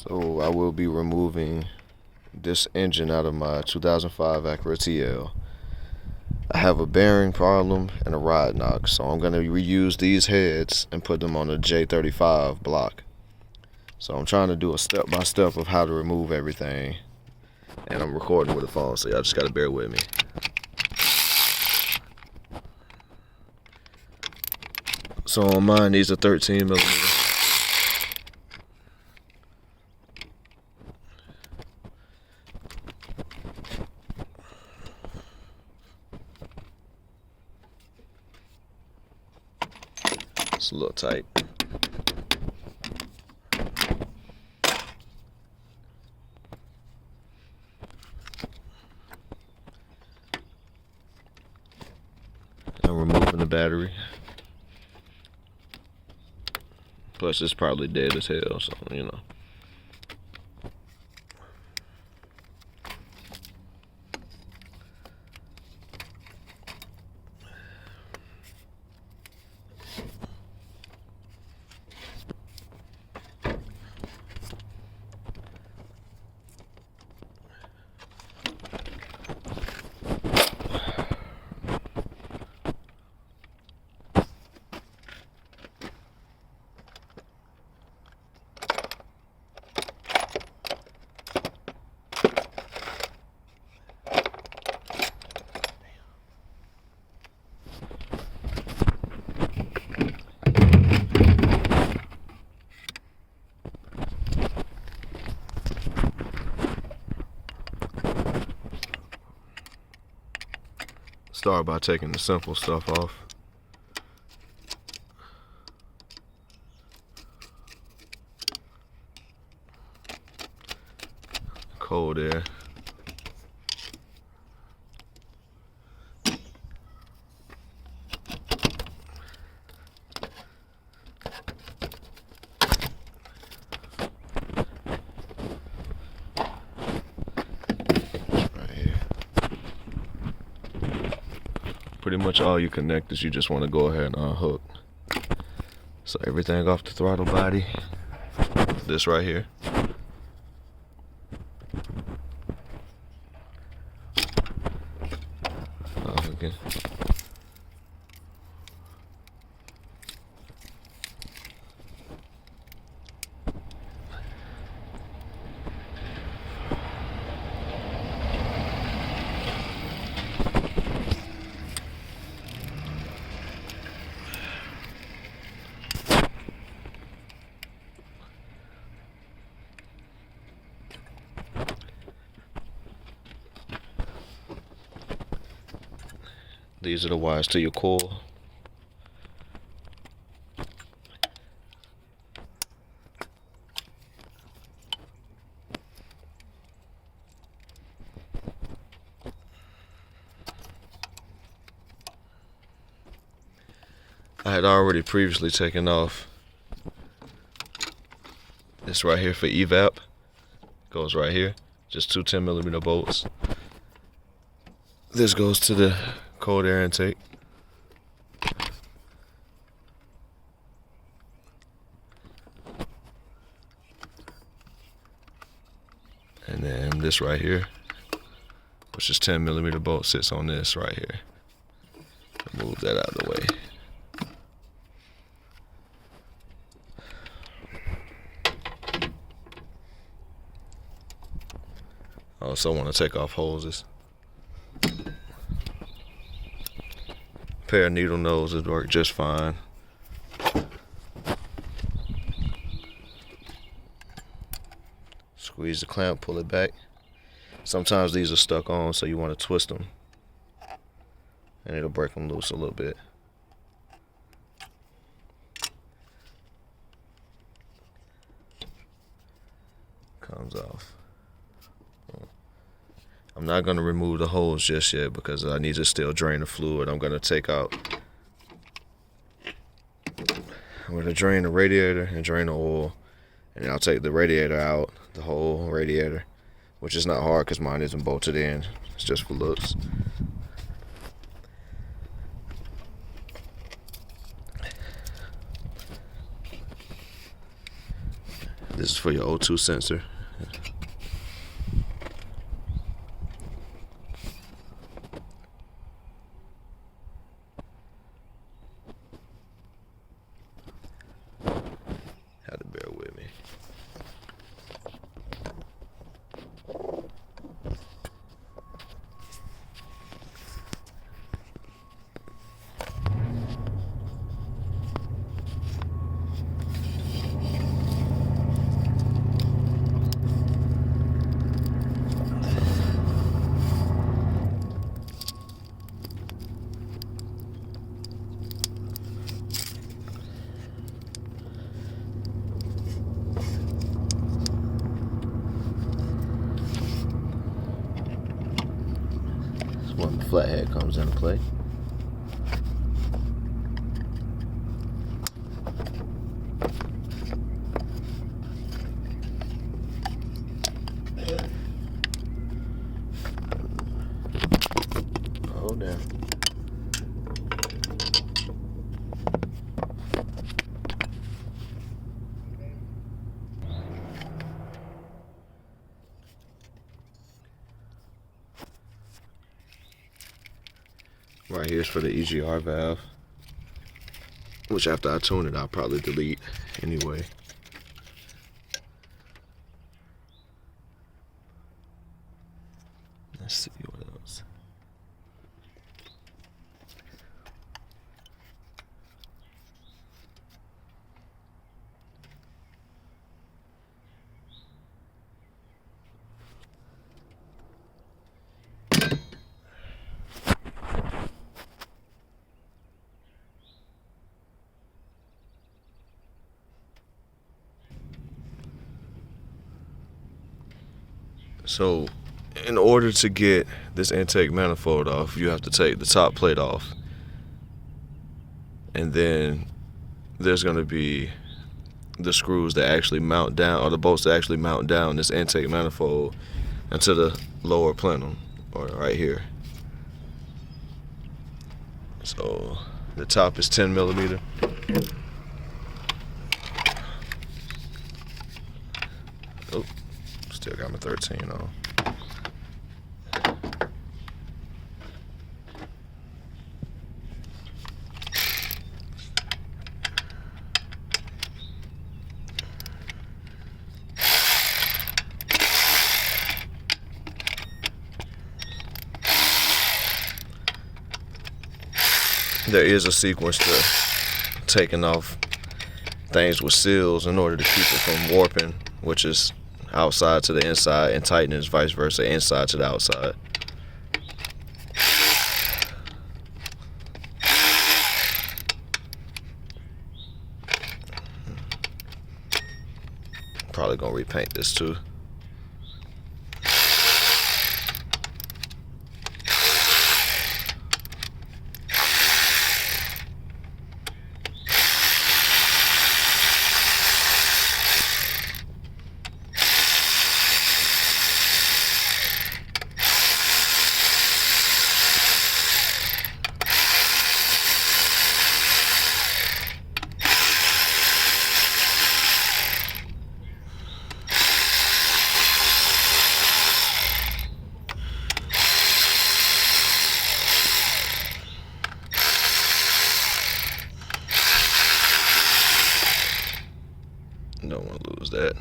So I will be removing this engine out of my 2005 Acura TL. I have a bearing problem and a rod knock, so I'm going to reuse these heads and put them on a J35 block. So I'm trying to do a step-by-step of how to remove everything, and I'm recording with a phone, so y'all just got to bear with me. So on mine, these are 13 millimeter. It's a little tight. I'm removing the battery. Plus, it's probably dead as hell, so you know. Start by taking the simple stuff off. Cold air. Pretty much all your connectors you just want to go ahead and unhook. So everything off the throttle body, this right here. Again. These are the wires to your coil. I had already previously taken off this right here for evap. Goes right here, just two 10 millimeter bolts. This goes to the cold air intake. And then this right here, which is 10 millimeter bolt, sits on this right here. Move that out of the way. I also want to take off hoses. Pair of needle noses work just fine. Squeeze the clamp, pull it back. Sometimes these are stuck on, so you want to twist them, and it'll break them loose a little bit. Comes off. I'm not going to remove the hose just yet because I need to still drain the fluid. I'm going to drain the radiator and drain the oil, and then I'll take the radiator out, the whole radiator, which is not hard because mine isn't bolted in. It's just for looks. This is for your O2 sensor. Had to bear with me. When the flathead comes into play. Oh damn. Right here's for the EGR valve, which after I tune it, I'll probably delete anyway. Let's see what else. So, in order to get this intake manifold off, you have to take the top plate off. And then there's going to be the screws that actually mount down, or the bolts that actually mount down this intake manifold into the lower plenum, or right here. So, the top is 10 millimeter. Oh. Still got my 13 on. There is a sequence to taking off things with seals in order to keep it from warping, which is outside to the inside, and tightening is vice versa, inside to the outside. Probably gonna repaint this too. Don't want to lose that.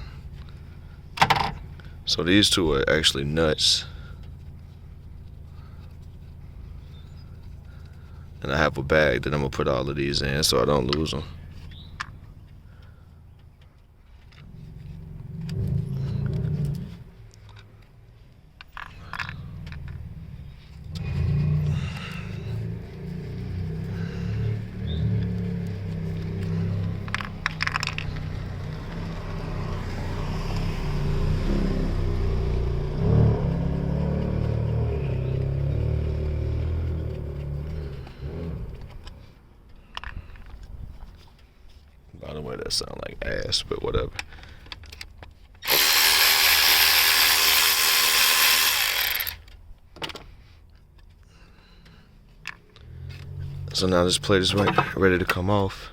So these two are actually nuts, and I have a bag that I'm gonna put all of these in so I don't lose them. By the way, that sound like ass, but whatever. So now this plate is ready to come off.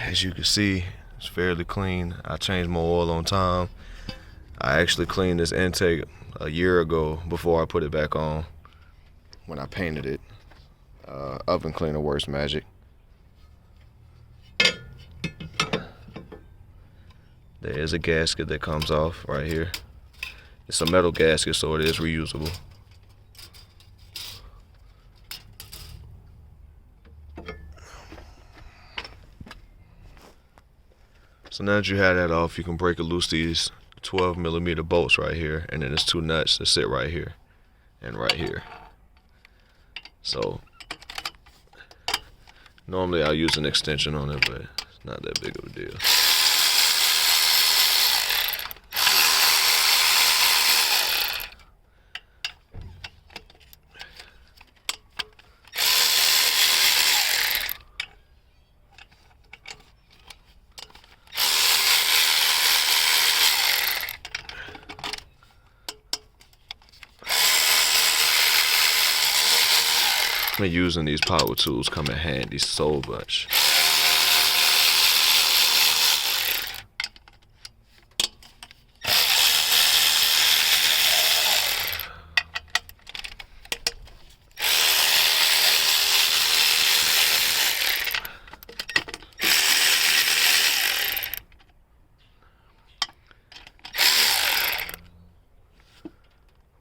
As you can see, It's fairly clean. I changed my oil on time. I actually cleaned this intake a year ago before I put it back on when I painted it. Oven cleaner works magic. There is a gasket that comes off right here. It's a metal gasket, so it is reusable. So now that you have that off, you can break or loose these 12mm bolts right here, and then there's 2 nuts that sit right here and right here. So normally I'll use an extension on it, but it's not that big of a deal. And using these power tools come in handy so much.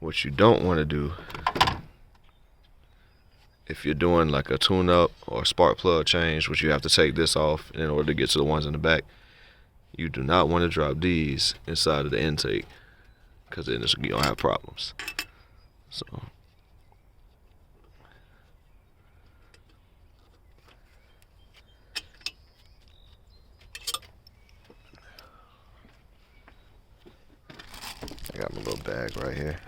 What you don't want to do, if you're doing like a tune-up or a spark plug change, which you have to take this off in order to get to the ones in the back, you do not want to drop these inside of the intake, because then you're gonna have problems. So I got my little bag right here.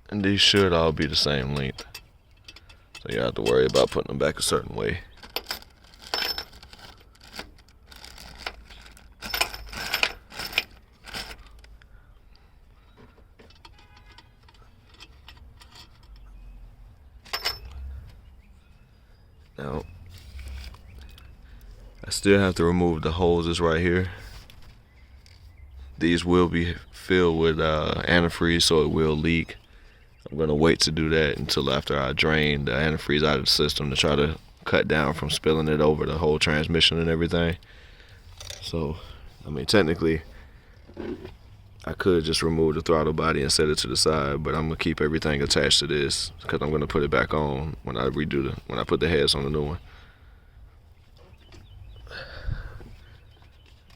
And these should all be the same length, so you don't have to worry about putting them back a certain way. Now, I still have to remove the hoses right here. These will be filled with antifreeze, so it will leak. I'm gonna wait to do that until after I drain the antifreeze out of the system to try to cut down from spilling it over the whole transmission and everything. So, I mean, technically, I could just remove the throttle body and set it to the side, but I'm gonna keep everything attached to this because I'm gonna put it back on when I when I put the heads on the new one.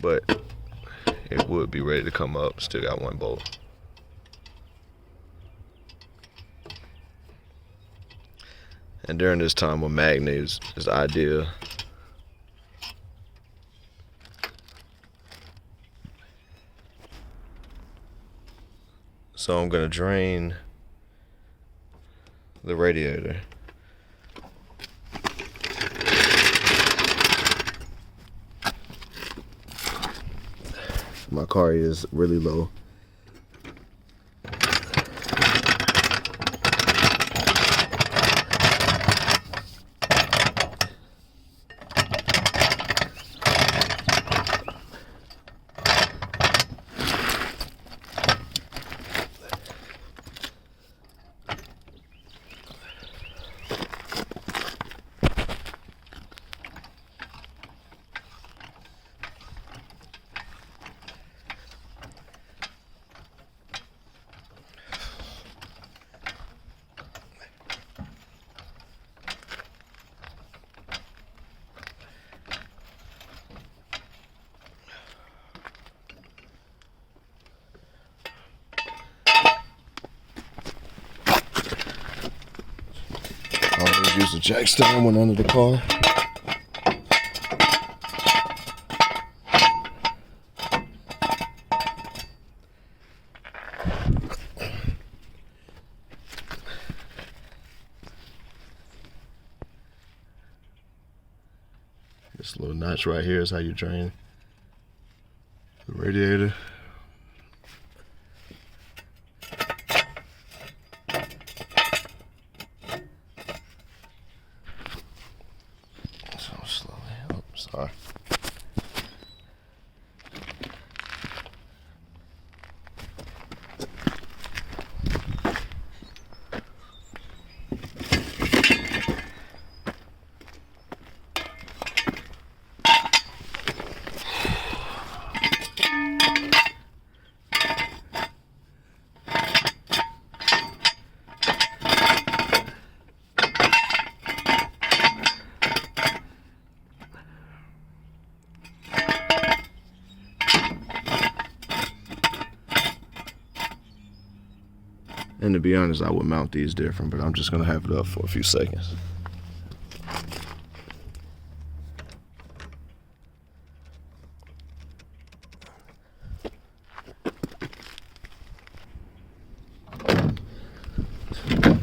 But it would be ready to come up. Still got 1 bolt. And during this time, a magnet is ideal. So I'm gonna drain the radiator. My car is really low. Always use the jack stand when under the car. little notch right here is how you drain the radiator. So slowly. Oh, sorry. And to be honest, I would mount these different, but I'm just gonna have it up for a few seconds.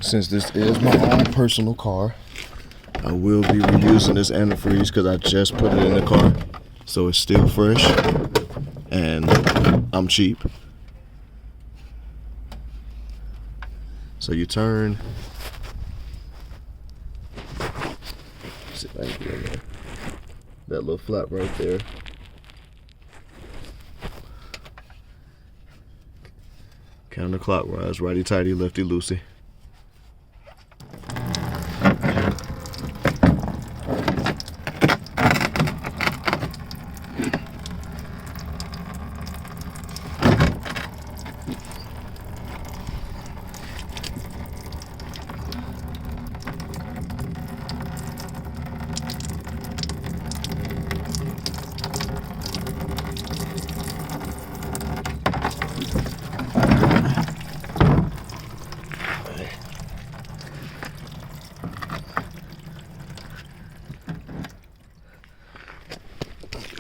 Since this is my own personal car, I will be reusing this antifreeze because I just put it in the car. So it's still fresh and I'm cheap. So you turn. See if I can get in there. That little flap right there. Counterclockwise, righty tighty, lefty loosey.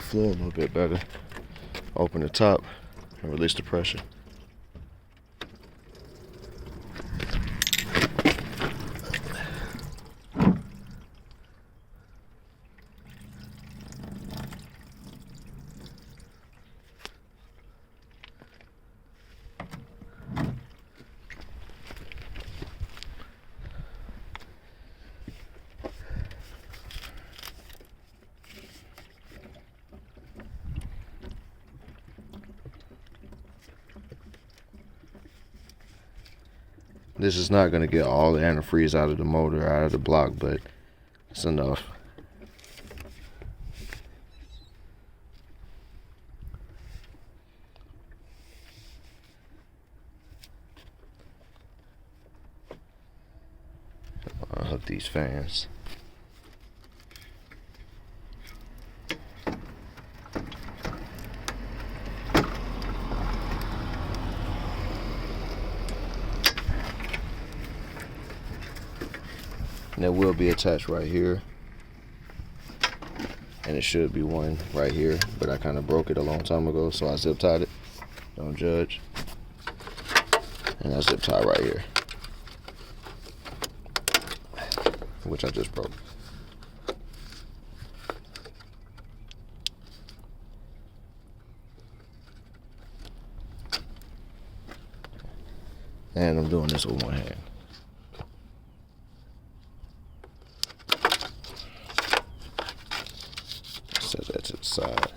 Flow a little bit better. Open the top and release the pressure. This is not going to get all the antifreeze out of the motor, out of the block, but it's enough. I'll hook these fans. And it will be attached right here. And it should be one right here, but I kind of broke it a long time ago, so I zip tied it. Don't judge. And I zip tie right here, which I just broke. And I'm doing this with one hand. Set that to the side.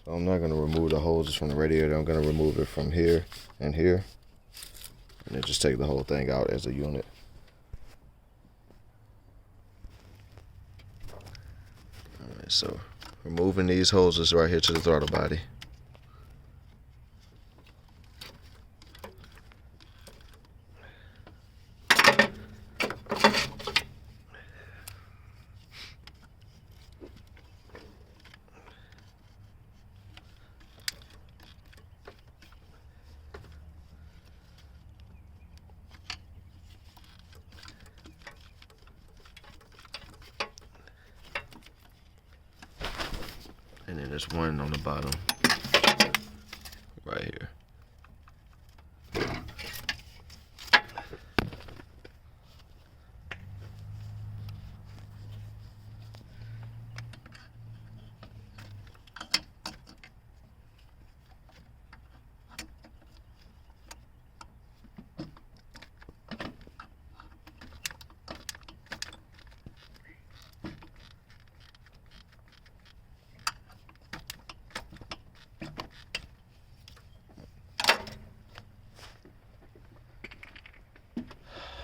So I'm not going to remove the hoses from the radiator. I'm going to remove it from here and here. And then just take the whole thing out as a unit. So removing these hoses right here to the throttle body. And then there's one on the bottom right here.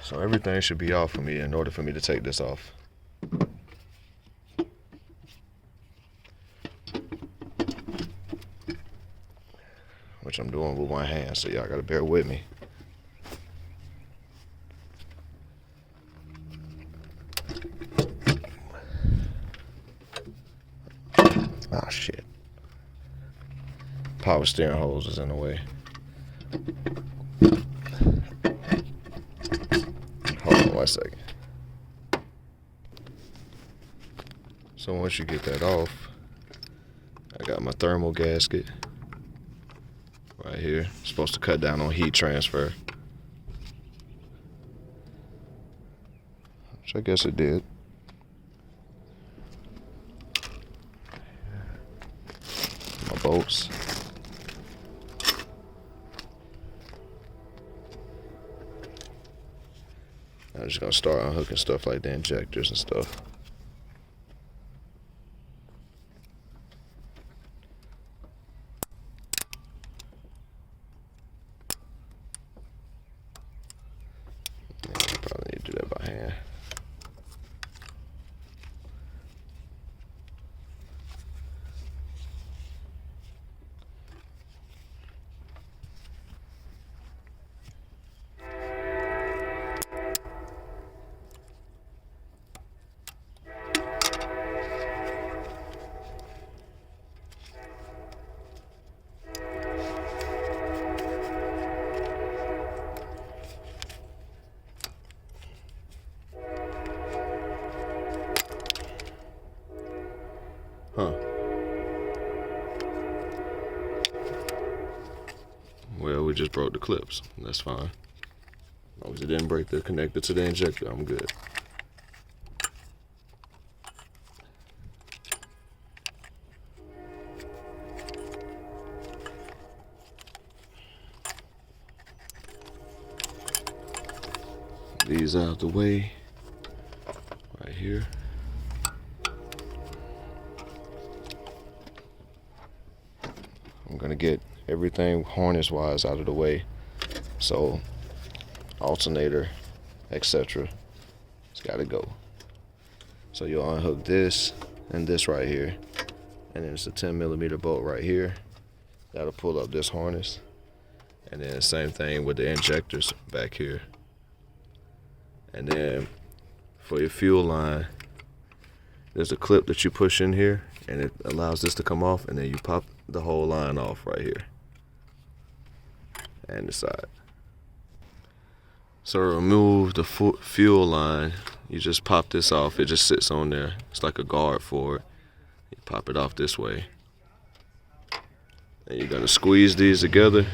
So everything should be off for me in order for me to take this off. Which I'm doing with one hand, so y'all gotta bear with me. Ah, shit. Power steering hose is in the way. Hold on 1 second. So once you get that off, I got my thermal gasket right here. It's supposed to cut down on heat transfer, which I guess it did. My bolts. I'm just gonna start unhooking stuff like the injectors and stuff. Yeah, I probably need to do that by hand. Huh. Well, we just broke the clips. That's fine. As long as it didn't break the connector to the injector, I'm good. These out the way. Right here. I'm gonna get everything harness wise out of the way, so alternator, etc. It's gotta go. So you'll unhook this and this right here, and then it's a 10mm bolt right here that'll pull up this harness, and then same thing with the injectors back here. And then for your fuel line, there's a clip that you push in here and it allows this to come off, and then you pop the whole line off right here and the side. So to remove the fuel line, you just pop this off. It just sits on there. It's like a guard for it. You pop it off this way, and you're gonna squeeze these together,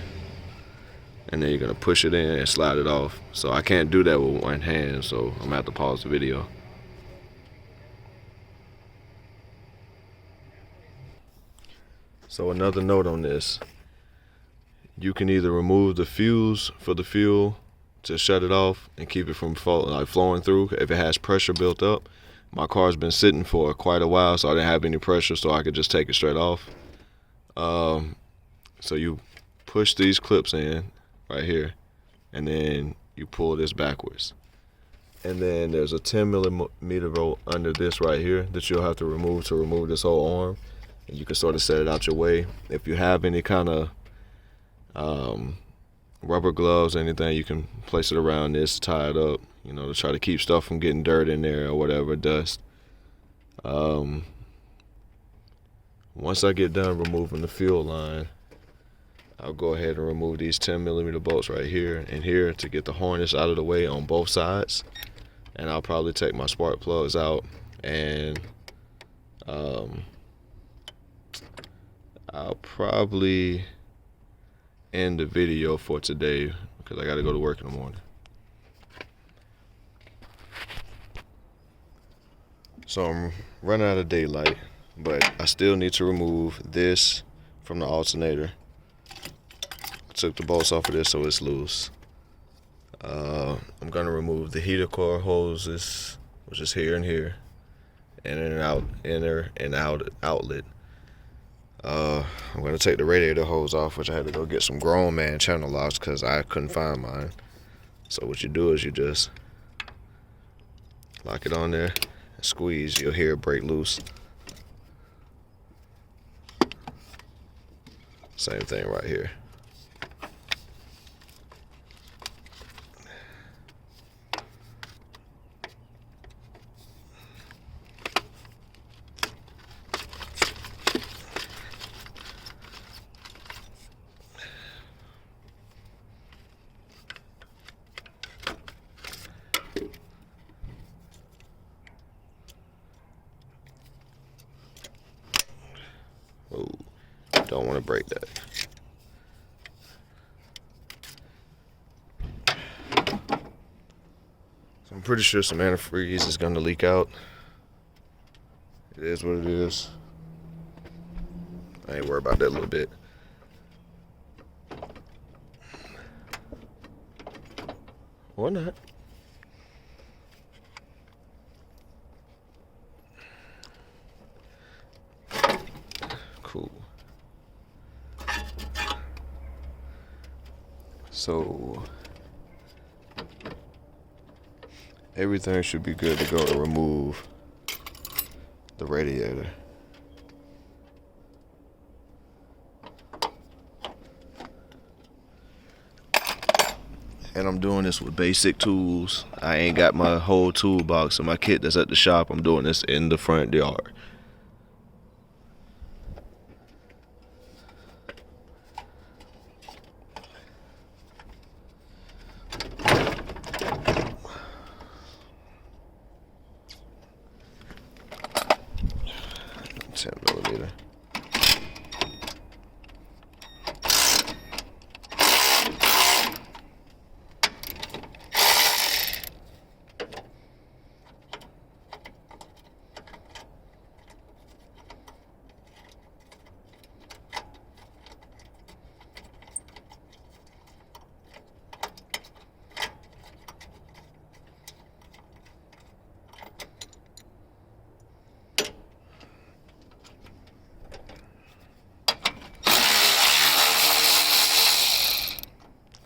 and then you're gonna push it in and slide it off. So I can't do that with one hand, so I'm gonna have to pause the video. So another note on this, you can either remove the fuse for the fuel to shut it off and keep it from flowing through if it has pressure built up. My car's been sitting for quite a while, so I didn't have any pressure, so I could just take it straight off. So you push these clips in right here, and then you pull this backwards. And then there's a 10 millimeter bolt under this right here that you'll have to remove this whole arm. And you can sort of set it out your way. If you have any kind of rubber gloves or anything, you can place it around this, tie it up, you know, to try to keep stuff from getting dirt in there or whatever, dust. Once I get done removing the fuel line, I'll go ahead and remove these 10 millimeter bolts right here and here to get the harness out of the way on both sides. And I'll probably take my spark plugs out, and I'll probably end the video for today because I got to go to work in the morning. So I'm running out of daylight, but I still need to remove this from the alternator. I took the bolts off of this so it's loose. I'm gonna remove the heater core hoses, which is here and here, and in and out, inner and out outlet. I'm gonna take the radiator hose off, which I had to go get some grown man channel locks because I couldn't find mine. So what you do is you just lock it on there and squeeze. You'll hear it break loose. Same thing right here. Oh, don't want to break that. So I'm pretty sure some antifreeze is going to leak out. It is what it is. I ain't worried about that a little bit. Or not. Cool. So everything should be good to go to remove the radiator. And I'm doing this with basic tools. I ain't got my whole toolbox and my kit that's at the shop. I'm doing this in the front yard. Millimeter.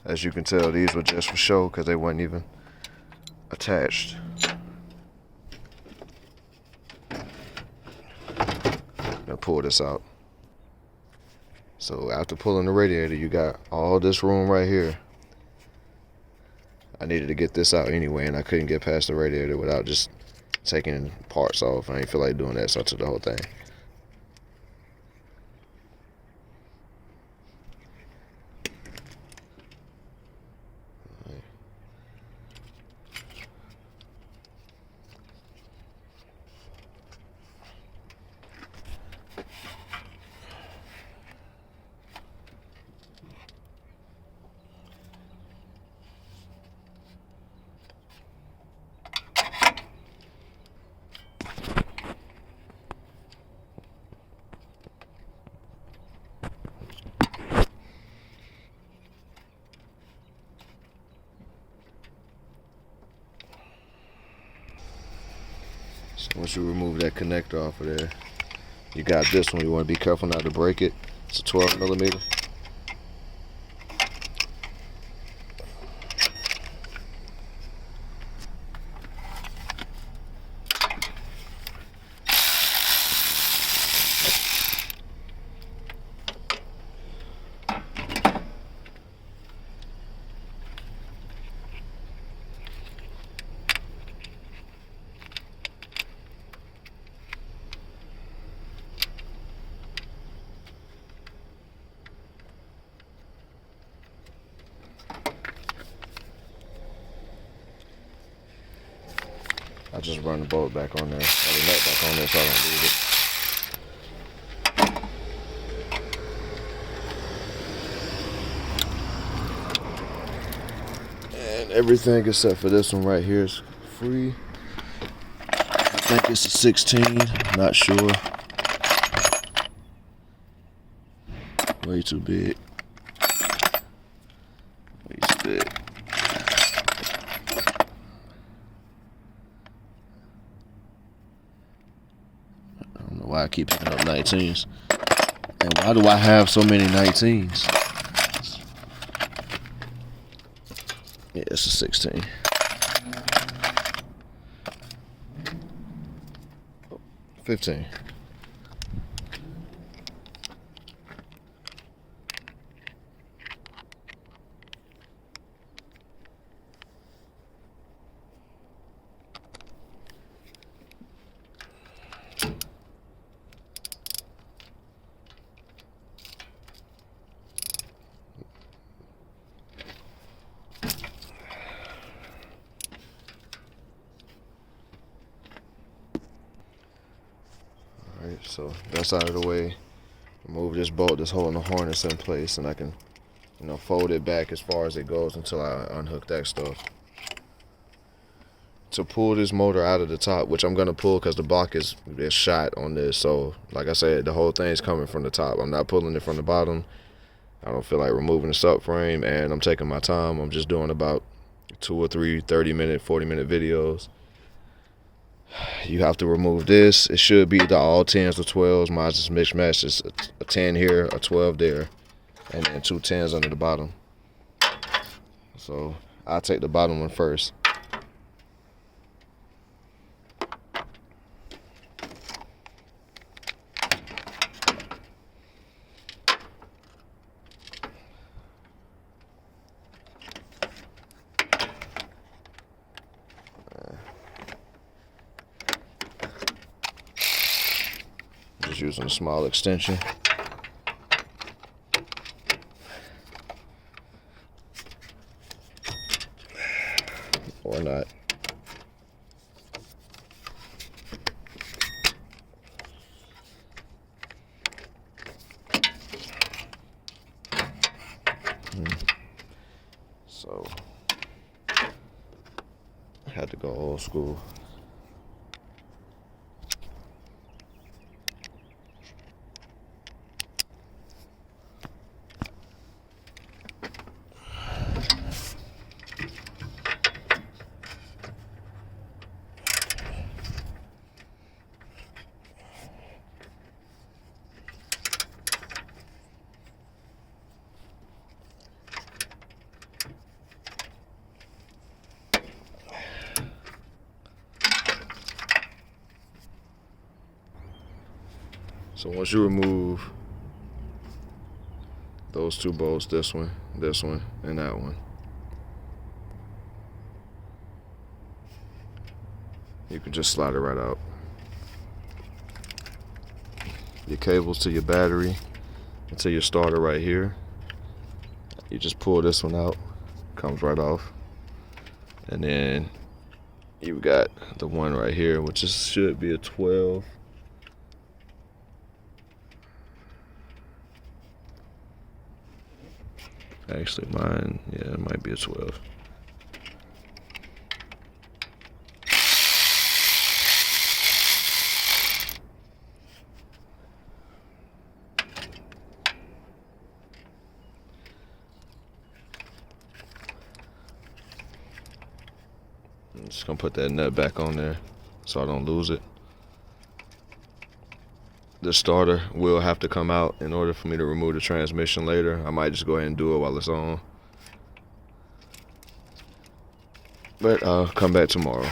As you can tell, these were just for show because they weren't even attached. I'm gonna pull this out. So after pulling the radiator, you got all this room right here. I needed to get this out anyway, and I couldn't get past the radiator without just taking parts off. I didn't feel like doing that, so I took the whole thing. So once you remove that connector off of there, you got this one. You want to be careful not to break it. It's a 12 millimeter. I just run the bolt back on there, or the nut back on there so I don't lose it. And everything except for this one right here is free. I think it's a 16, not sure. Way too big. Way too big. I don't know why I keep picking up 19s. And why do I have so many 19s? Yeah, it's a 16. Oh, 15. Alright, so that's out of the way. Remove this bolt that's holding the harness in place, and I can, fold it back as far as it goes until I unhook that stuff. To pull this motor out of the top, which I'm gonna pull because the block is shot on this, so like I said, the whole thing's coming from the top. I'm not pulling it from the bottom. I don't feel like removing the subframe, and I'm taking my time. I'm just doing about 2 or 3 30-minute, 40-minute videos. You have to remove this. It should be the all 10s or 12s. Mine's just mixed match. It's a 10 here, a 12 there, and then 2 10s under the bottom. So I'll take the bottom one first. Just using a small extension. Or not. So I had to go old school. So once you remove those 2 bolts, this one, and that one, you can just slide it right out. Your cables to your battery and to your starter right here. You just pull this one out, comes right off. And then you've got the one right here, which should be a 12. Actually, mine, yeah, it might be a 12. I'm just gonna put that nut back on there so I don't lose it. The starter will have to come out in order for me to remove the transmission later. I might just go ahead and do it while it's on. But I'll come back tomorrow.